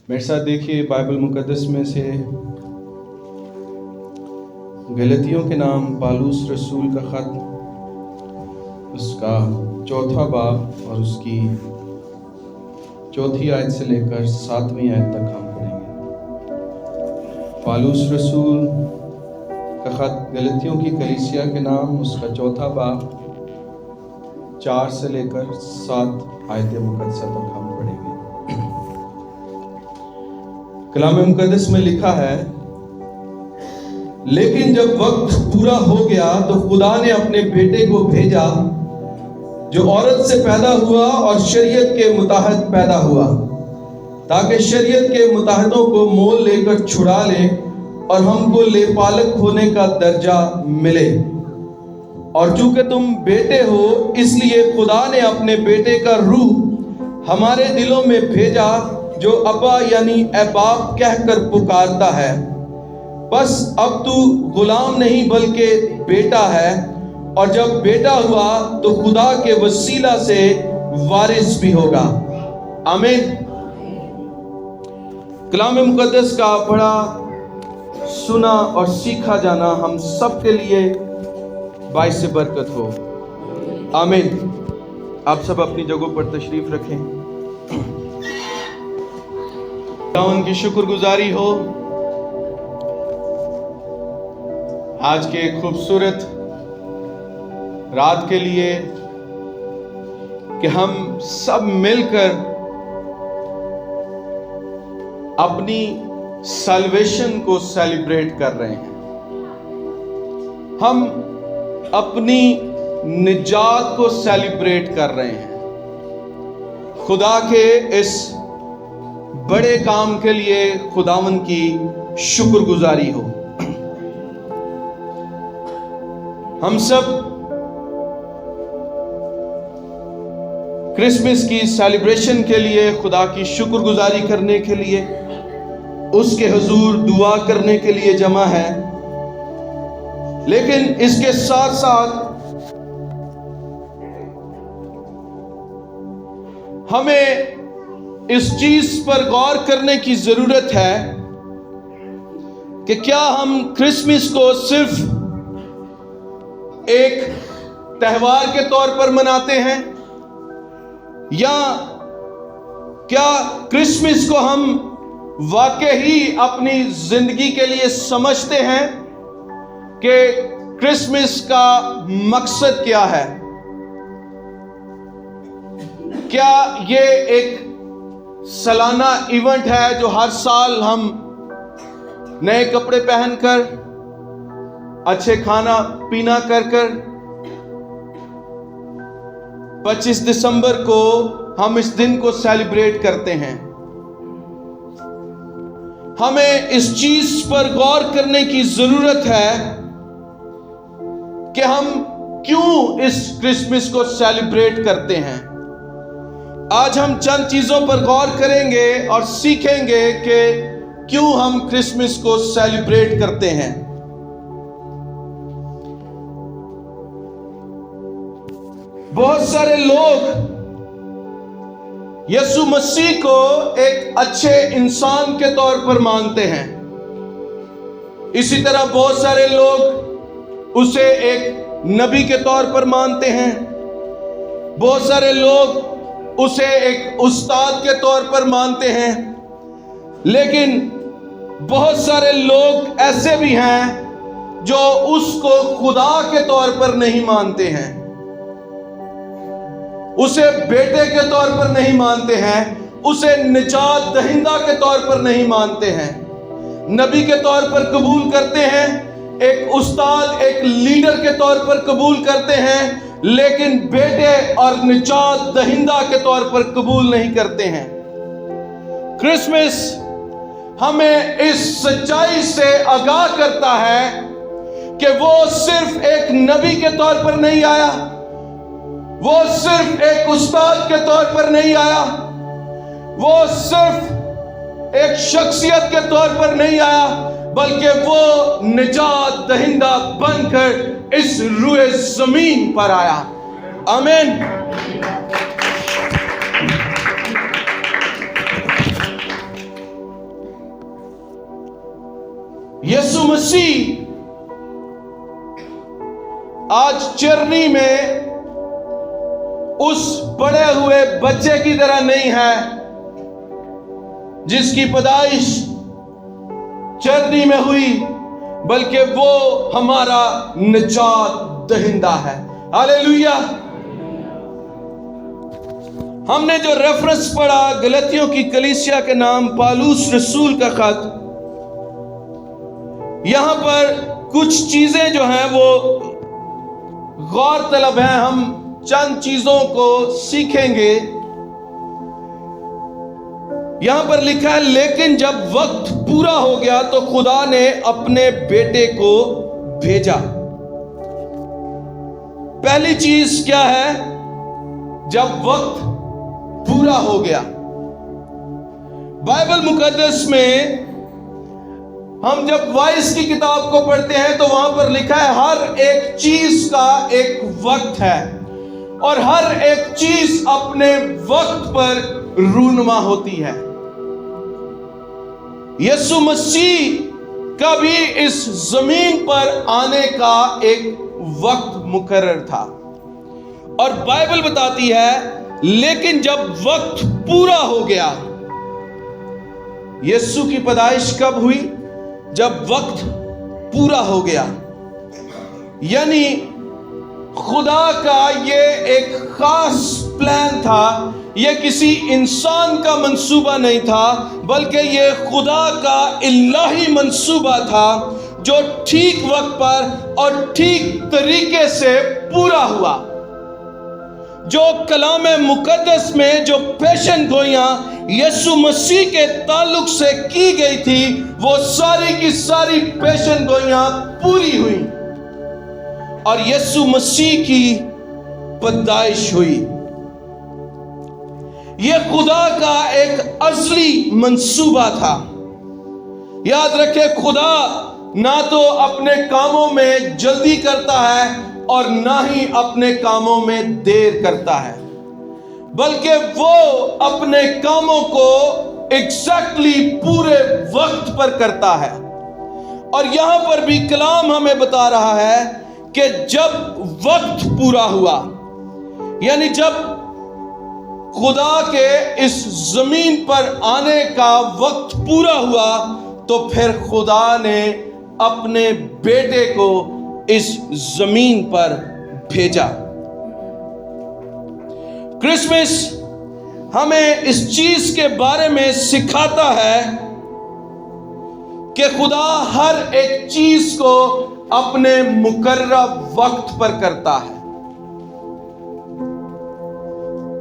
میرے ساتھ دیکھیے بائبل مقدس میں سے غلطیوں کے نام پالوس رسول کا خط، اس کا 4واں باب اور اس کی 4 آیت سے لے کر 7ویں آیت تک ہم پڑھیں گے۔ پالوس رسول کا خط غلطیوں کی کلیسیا کے نام، اس کا 4واں باب 4 سے لے کر 7 آیت مقدسہ تک ہم پڑھیں گے۔ کلام مقدس میں لکھا ہے، لیکن جب وقت پورا ہو گیا تو خدا نے اپنے بیٹے کو بھیجا جو عورت سے پیدا ہوا اور شریعت کے متحد پیدا ہوا، تاکہ شریعت کے متحدوں کو مول لے کر چھڑا لے اور ہم کو لے پالک ہونے کا درجہ ملے۔ اور چونکہ تم بیٹے ہو، اس لیے خدا نے اپنے بیٹے کا روح ہمارے دلوں میں بھیجا، جو ابا یعنی اے باپ کہہ کر پکارتا ہے۔ بس اب تو غلام نہیں بلکہ بیٹا ہے، اور جب بیٹا ہوا تو خدا کے وسیلہ سے وارث بھی ہوگا۔ آمین۔ کلام مقدس کا پڑھا، سنا اور سیکھا جانا ہم سب کے لیے باعث برکت ہو۔ آمین۔ آپ سب اپنی جگہوں پر تشریف رکھیں۔ خداوند کی شکر گزاری ہو آج کے خوبصورت رات کے لیے کہ ہم سب مل کر اپنی سیلویشن کو سیلیبریٹ کر رہے ہیں۔ ہم اپنی نجات کو سیلیبریٹ کر رہے ہیں۔ خدا کے اس بڑے کام کے لیے خداوند کی شکر گزاری ہو۔ ہم سب کرسمس کی سیلیبریشن کے لیے خدا کی شکر گزاری کرنے کے لیے، اس کے حضور دعا کرنے کے لیے جمع ہے، لیکن اس کے ساتھ ساتھ ہمیں اس چیز پر غور کرنے کی ضرورت ہے کہ کیا ہم کرسمس کو صرف ایک تہوار کے طور پر مناتے ہیں، یا کیا کرسمس کو ہم واقعی اپنی زندگی کے لیے سمجھتے ہیں کہ کرسمس کا مقصد کیا ہے؟ کیا یہ ایک سالانہ ایونٹ ہے جو ہر سال ہم نئے کپڑے پہن کر، اچھے کھانا پینا کر 25 دسمبر کو ہم اس دن کو سیلیبریٹ کرتے ہیں؟ ہمیں اس چیز پر غور کرنے کی ضرورت ہے کہ ہم کیوں اس کرسمس کو سیلیبریٹ کرتے ہیں۔ آج ہم چند چیزوں پر غور کریں گے اور سیکھیں گے کہ کیوں ہم کرسمس کو سیلیبریٹ کرتے ہیں۔ بہت سارے لوگ یسوع مسیح کو ایک اچھے انسان کے طور پر مانتے ہیں، اسی طرح بہت سارے لوگ اسے ایک نبی کے طور پر مانتے ہیں، بہت سارے لوگ اسے ایک استاد کے طور پر مانتے ہیں، لیکن بہت سارے لوگ ایسے بھی ہیں جو اس کو خدا کے طور پر نہیں مانتے ہیں، اسے بیٹے کے طور پر نہیں مانتے ہیں، اسے نجات دہندہ کے طور پر نہیں مانتے ہیں۔ نبی کے طور پر قبول کرتے ہیں، ایک استاد، ایک لیڈر کے طور پر قبول کرتے ہیں، لیکن بیٹے اور نجات دہندہ کے طور پر قبول نہیں کرتے ہیں۔ کرسمس ہمیں اس سچائی سے آگاہ کرتا ہے کہ وہ صرف ایک نبی کے طور پر نہیں آیا، وہ صرف ایک استاد کے طور پر نہیں آیا، وہ صرف ایک شخصیت کے طور پر نہیں آیا، بلکہ وہ نجات دہندہ بن کر اس روئے زمین پر آیا۔ آمین۔ یسوع مسیح آج چرنی میں اس بڑے ہوئے بچے کی طرح نہیں ہے جس کی پیدائش چرنی میں ہوئی، بلکہ وہ ہمارا نجات دہندہ ہے۔ ہاللیلویا۔ ہم نے جو ریفرنس پڑھا گلتیوں کی کلیسیا کے نام پالوس رسول کا خط، یہاں پر کچھ چیزیں جو ہیں وہ غور طلب ہیں، ہم چند چیزوں کو سیکھیں گے۔ یہاں پر لکھا ہے لیکن جب وقت پورا ہو گیا تو خدا نے اپنے بیٹے کو بھیجا۔ پہلی چیز کیا ہے؟ جب وقت پورا ہو گیا۔ بائبل مقدس میں ہم جب وائس کی کتاب کو پڑھتے ہیں تو وہاں پر لکھا ہے ہر ایک چیز کا ایک وقت ہے اور ہر ایک چیز اپنے وقت پر رونما ہوتی ہے۔ یسوع مسیح کا بھی اس زمین پر آنے کا ایک وقت مقرر تھا، اور بائبل بتاتی ہے لیکن جب وقت پورا ہو گیا۔ یسوع کی پیدائش کب ہوئی؟ جب وقت پورا ہو گیا، یعنی خدا کا یہ ایک خاص پلان تھا، یہ کسی انسان کا منصوبہ نہیں تھا، بلکہ یہ خدا کا الہی منصوبہ تھا جو ٹھیک وقت پر اور ٹھیک طریقے سے پورا ہوا۔ جو کلام مقدس میں جو پیشن گوئیاں یسوع مسیح کے تعلق سے کی گئی تھی، وہ ساری کی ساری پیشن گوئیاں پوری ہوئیں اور یسوع مسیح کی پیدائش ہوئی۔ یہ خدا کا ایک اصلی منصوبہ تھا۔ یاد رکھے، خدا نہ تو اپنے کاموں میں جلدی کرتا ہے اور نہ ہی اپنے کاموں میں دیر کرتا ہے، بلکہ وہ اپنے کاموں کو ایگزیکٹلی پورے وقت پر کرتا ہے۔ اور یہاں پر بھی کلام ہمیں بتا رہا ہے کہ جب وقت پورا ہوا، یعنی جب خدا کے اس زمین پر آنے کا وقت پورا ہوا تو پھر خدا نے اپنے بیٹے کو اس زمین پر بھیجا۔ کرسمس ہمیں اس چیز کے بارے میں سکھاتا ہے کہ خدا ہر ایک چیز کو اپنے مقررہ وقت پر کرتا ہے۔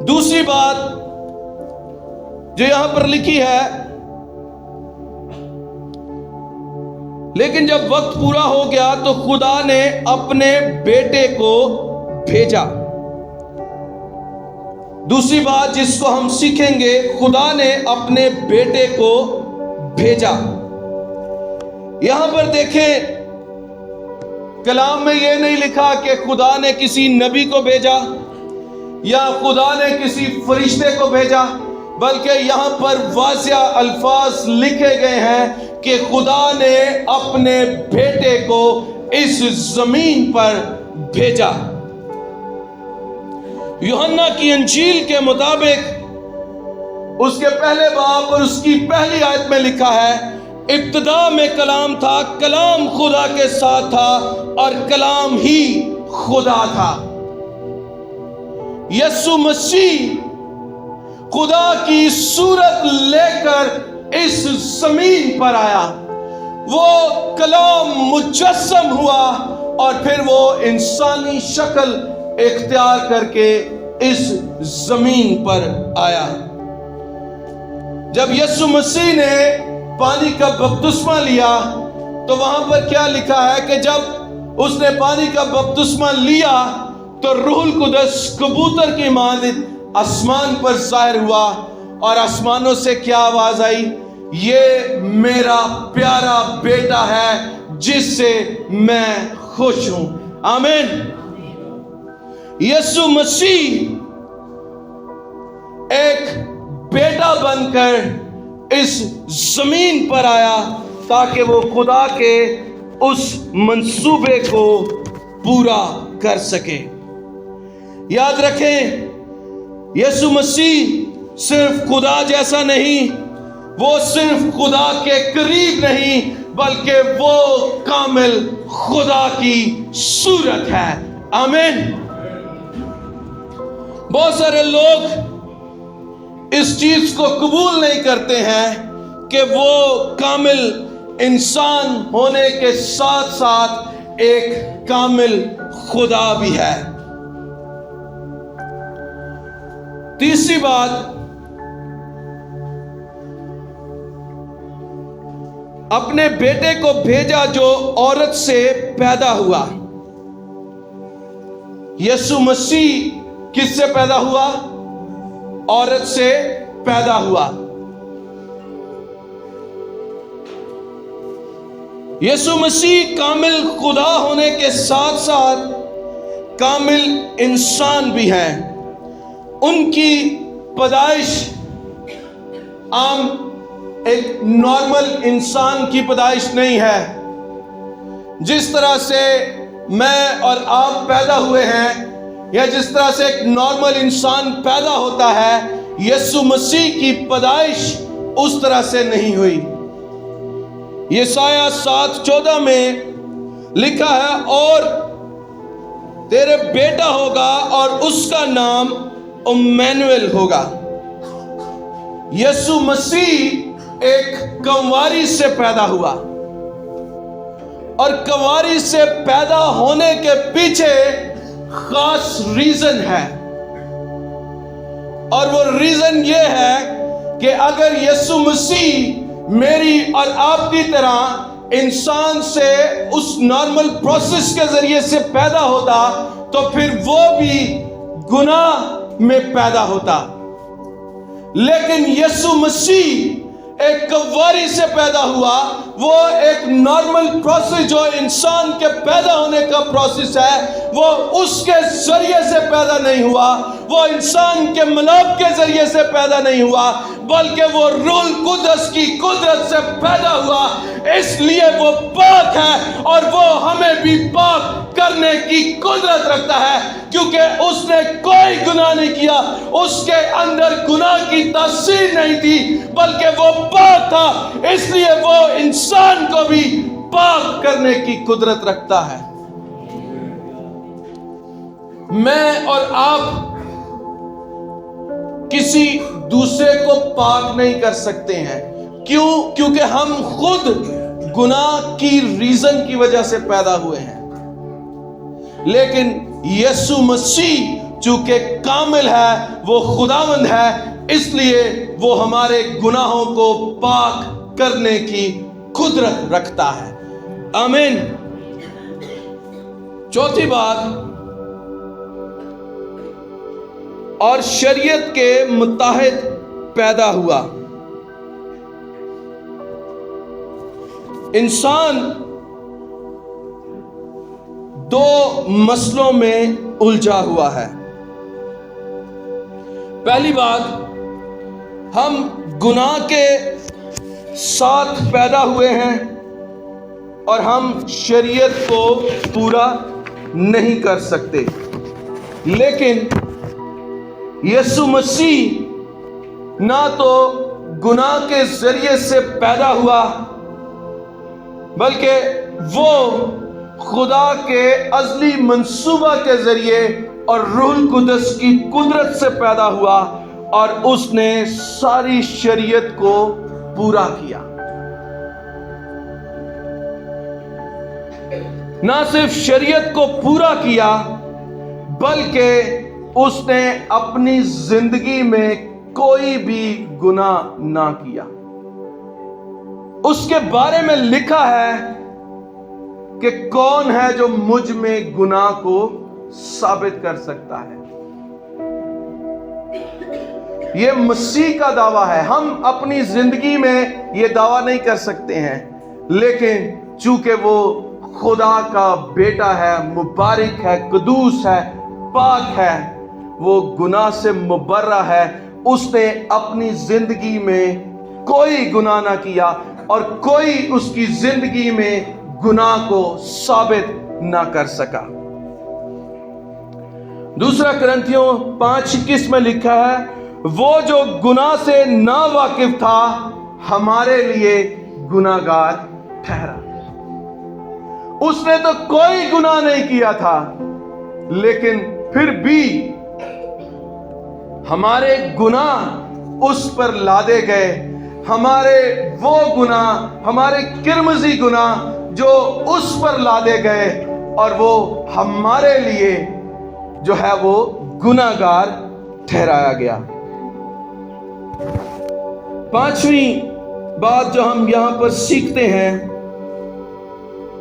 دوسری بات جو یہاں پر لکھی ہے، لیکن جب وقت پورا ہو گیا تو خدا نے اپنے بیٹے کو بھیجا۔ دوسری بات جس کو ہم سیکھیں گے، خدا نے اپنے بیٹے کو بھیجا۔ یہاں پر دیکھیں، کلام میں یہ نہیں لکھا کہ خدا نے کسی نبی کو بھیجا یا خدا نے کسی فرشتے کو بھیجا، بلکہ یہاں پر واضح الفاظ لکھے گئے ہیں کہ خدا نے اپنے بیٹے کو اس زمین پر بھیجا۔ یوحنا کی انجیل کے مطابق اس کے پہلے باب اور اس کی پہلی آیت میں لکھا ہے، ابتدا میں کلام تھا، کلام خدا کے ساتھ تھا اور کلام ہی خدا تھا۔ یسوع مسیح خدا کی صورت لے کر اس زمین پر آیا، وہ کلام مجسم ہوا اور پھر وہ انسانی شکل اختیار کر کے اس زمین پر آیا۔ جب یسوع مسیح نے پانی کا بپتسمہ لیا تو وہاں پر کیا لکھا ہے کہ جب اس نے پانی کا بپتسمہ لیا تو روح القدس کبوتر کی مانند آسمان پر ظاہر ہوا اور آسمانوں سے کیا آواز آئی؟ یہ میرا پیارا بیٹا ہے جس سے میں خوش ہوں۔ آمین۔ یسوع مسیح ایک بیٹا بن کر اس زمین پر آیا تاکہ وہ خدا کے اس منصوبے کو پورا کر سکے۔ یاد رکھیں، یسوع مسیح صرف خدا جیسا نہیں، وہ صرف خدا کے قریب نہیں، بلکہ وہ کامل خدا کی صورت ہے۔ آمین۔ بہت سارے لوگ اس چیز کو قبول نہیں کرتے ہیں کہ وہ کامل انسان ہونے کے ساتھ ساتھ ایک کامل خدا بھی ہے۔ تیسری بات، اپنے بیٹے کو بھیجا جو عورت سے پیدا ہوا۔ یسوع مسیح کس سے پیدا ہوا؟ عورت سے پیدا ہوا۔ یسوع مسیح کامل خدا ہونے کے ساتھ ساتھ کامل انسان بھی ہیں۔ ان کی پیدائش عام ایک نارمل انسان کی پیدائش نہیں ہے۔ جس طرح سے میں اور آپ پیدا ہوئے ہیں، یا جس طرح سے ایک نارمل انسان پیدا ہوتا ہے، یسوع مسیح کی پیدائش اس طرح سے نہیں ہوئی۔ یسایہ 7:14 میں لکھا ہے، اور تیرے بیٹا ہوگا اور اس کا نام امانویل ہوگا۔ یسوع مسیح ایک کنواری سے پیدا ہوا، اور کنواری سے پیدا ہونے کے پیچھے خاص ریزن ہے، اور وہ ریزن یہ ہے کہ اگر یسوع مسیح میری اور آپ کی طرح انسان سے اس نارمل پروسیس کے ذریعے سے پیدا ہوتا، تو پھر وہ بھی گناہ میں پیدا ہوتا۔ لیکن یسوع مسیح ایک کنواری سے پیدا ہوا۔ وہ ایک نارمل پروسیس جو انسان کے پیدا ہونے کا پروسیس ہے، وہ اس کے ذریعے سے پیدا نہیں ہوا، وہ انسان کے ملاپ کے ذریعے سے پیدا نہیں ہوا، بلکہ وہ روح القدس کی قدرت سے پیدا ہوا۔ اس لیے وہ پاک ہے، اور وہ ہمیں بھی پاک کرنے کی قدرت رکھتا ہے، کیونکہ اس نے کوئی گناہ نہیں کیا، اس کے اندر گناہ کی تاثیر نہیں تھی، بلکہ وہ پاک تھا۔ اس لیے وہ انسان کو بھی پاک کرنے کی قدرت رکھتا ہے۔ میں اور آپ کسی دوسرے کو پاک نہیں کر سکتے ہیں۔ کیوں؟ کیونکہ ہم خود گناہ کی ریزن کی وجہ سے پیدا ہوئے ہیں۔ لیکن یسوع مسیح چونکہ کامل ہے، وہ خداوند ہے، اس لیے وہ ہمارے گناہوں کو پاک کرنے کی قدرت رکھتا ہے۔ آمین۔ چوتھی بات، اور شریعت کے متحد پیدا ہوا۔ انسان دو مسئلوں میں الجھا ہوا ہے۔ پہلی بات، ہم گناہ کے ساتھ پیدا ہوئے ہیں، اور ہم شریعت کو پورا نہیں کر سکتے۔ لیکن یسوع مسیح نہ تو گناہ کے ذریعے سے پیدا ہوا، بلکہ وہ خدا کے ازلی منصوبہ کے ذریعے اور روح القدس کی قدرت سے پیدا ہوا، اور اس نے ساری شریعت کو پورا کیا۔ نہ صرف شریعت کو پورا کیا، بلکہ اس نے اپنی زندگی میں کوئی بھی گناہ نہ کیا۔ اس کے بارے میں لکھا ہے کہ کون ہے جو مجھ میں گناہ کو ثابت کر سکتا ہے۔ یہ مسیح کا دعویٰ ہے۔ ہم اپنی زندگی میں یہ دعویٰ نہیں کر سکتے ہیں، لیکن چونکہ وہ خدا کا بیٹا ہے، مبارک ہے، قدوس ہے، پاک ہے، وہ گناہ سے مبرہ ہے، اس نے اپنی زندگی میں کوئی گناہ نہ کیا، اور کوئی اس کی زندگی میں گناہ کو ثابت نہ کر سکا۔ دوسرا کرنتھیوں 5:21 میں لکھا ہے، وہ جو گناہ سے نا واقف تھا ہمارے لیے گناہ گار ٹھہرا۔ اس نے تو کوئی گناہ نہیں کیا تھا، لیکن پھر بھی ہمارے گناہ اس پر لادے گئے، ہمارے وہ گناہ، ہمارے کرمزی گناہ جو اس پر لادے گئے، اور وہ ہمارے لیے جو ہے وہ گناہ گار ٹھہرایا گیا۔ پانچویں بات جو ہم یہاں پر سیکھتے ہیں،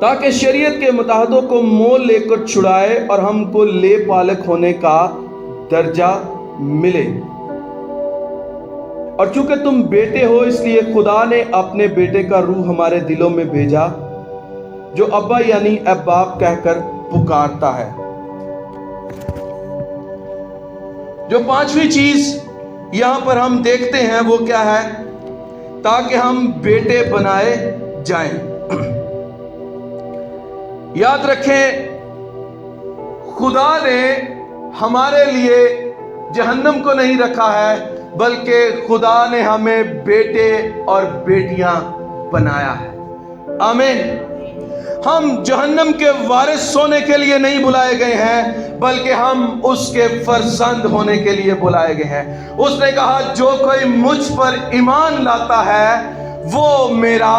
تاکہ شریعت کے متحدوں کو مول لے کر چھڑائے اور ہم کو لے پالک ہونے کا درجہ ملے، اور چونکہ تم بیٹے ہو اس لیے خدا نے اپنے بیٹے کا روح ہمارے دلوں میں بھیجا، جو ابا یعنی اے باپ کہہ کر پکارتا ہے۔ جو پانچویں چیز یہاں پر ہم دیکھتے ہیں وہ کیا ہے؟ تاکہ ہم بیٹے بنائے جائیں۔ یاد رکھیں، خدا نے ہمارے لیے جہنم کو نہیں رکھا ہے، بلکہ خدا نے ہمیں بیٹے اور بیٹیاں بنایا ہے۔ آمین۔ ہم جہنم کے وارث ہونے کے لیے نہیں بلائے گئے ہیں، بلکہ ہم اس کے فرزند ہونے کے لیے بلائے گئے ہیں۔ اس نے کہا، جو کوئی مجھ پر ایمان لاتا ہے وہ میرا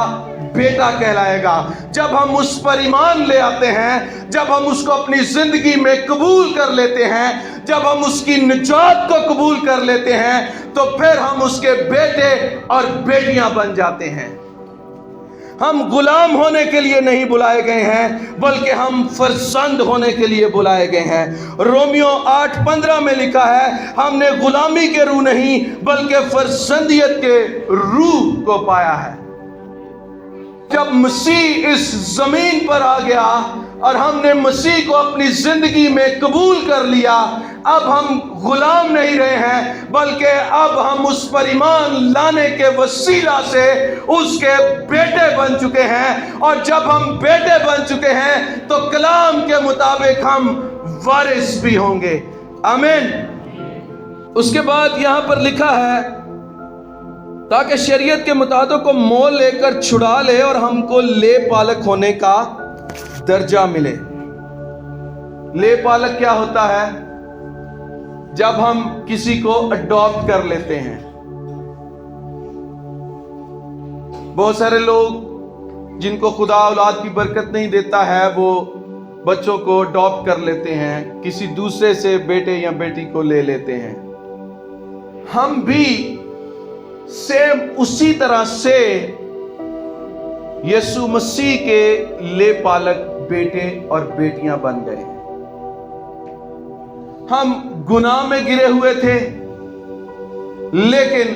بیٹا کہلائے گا۔ جب ہم اس پر ایمان لے آتے ہیں، جب ہم اس کو اپنی زندگی میں قبول کر لیتے ہیں، جب ہم اس کی نجات کو قبول کر لیتے ہیں، تو پھر ہم اس کے بیٹے اور بیٹیاں بن جاتے ہیں۔ ہم غلام ہونے کے لیے نہیں بلائے گئے ہیں، بلکہ ہم فرزند ہونے کے لیے بلائے گئے ہیں۔ رومیو 8:15 میں لکھا ہے، ہم نے غلامی کے روح نہیں بلکہ فرزندیت کے روح کو پایا ہے۔ جب مسیح اس زمین پر آ گیا اور ہم نے مسیح کو اپنی زندگی میں قبول کر لیا، اب ہم غلام نہیں رہے ہیں، بلکہ اب ہم اس پر ایمان لانے کے وسیلہ سے اس کے بیٹے بن چکے ہیں، اور جب ہم بیٹے بن چکے ہیں تو کلام کے مطابق ہم وارث بھی ہوں گے۔ آمین۔ اس کے بعد یہاں پر لکھا ہے، تاکہ شریعت کے مطابق کو مول لے کر چھڑا لے اور ہم کو لے پالک ہونے کا درجہ ملے۔ لے پالک کیا ہوتا ہے؟ جب ہم کسی کو اڈاپٹ کر لیتے ہیں۔ بہت سارے لوگ جن کو خدا اولاد کی برکت نہیں دیتا ہے، وہ بچوں کو اڈاپٹ کر لیتے ہیں، کسی دوسرے سے بیٹے یا بیٹی کو لے لیتے ہیں۔ ہم بھی سیم اسی طرح سے یسوع مسیح کے لے پالک بیٹے اور بیٹیاں بن گئے ہیں۔ ہم گناہ میں گرے ہوئے تھے، لیکن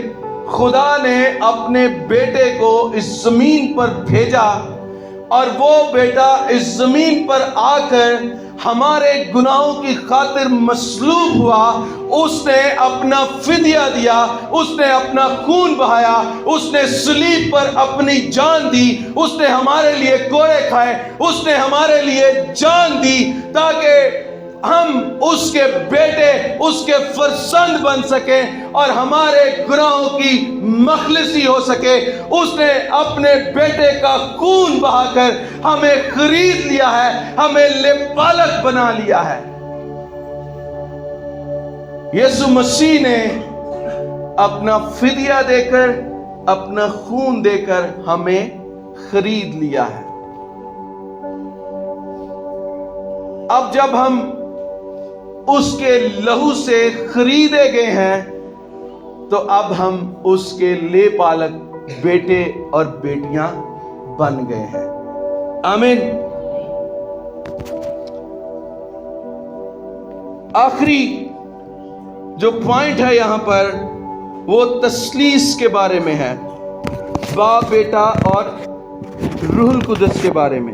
خدا نے اپنے بیٹے کو اس زمین پر بھیجا، اور وہ بیٹا اس زمین پر آ کر ہمارے گناہوں کی خاطر مصلوب ہوا۔ اس نے اپنا فدیہ دیا، اس نے اپنا خون بہایا، اس نے صلیب پر اپنی جان دی، اس نے ہمارے لیے کوڑے کھائے، اس نے ہمارے لیے جان دی، تاکہ ہم اس کے بیٹے، اس کے فرزند بن سکیں اور ہمارے گناہوں کی مخلصی ہو سکے۔ اس نے اپنے بیٹے کا خون بہا کر ہمیں خرید لیا ہے، ہمیں لے پالک بنا لیا ہے۔ یسوع مسیح نے اپنا فدیہ دے کر، اپنا خون دے کر ہمیں خرید لیا ہے۔ اب جب ہم اس کے لہو سے خریدے گئے ہیں، تو اب ہم اس کے لے پالک بیٹے اور بیٹیاں بن گئے ہیں۔ آمین۔ آخری جو پوائنٹ ہے یہاں پر، وہ تثلیث کے بارے میں ہے، باپ، بیٹا اور روح القدس کے بارے میں۔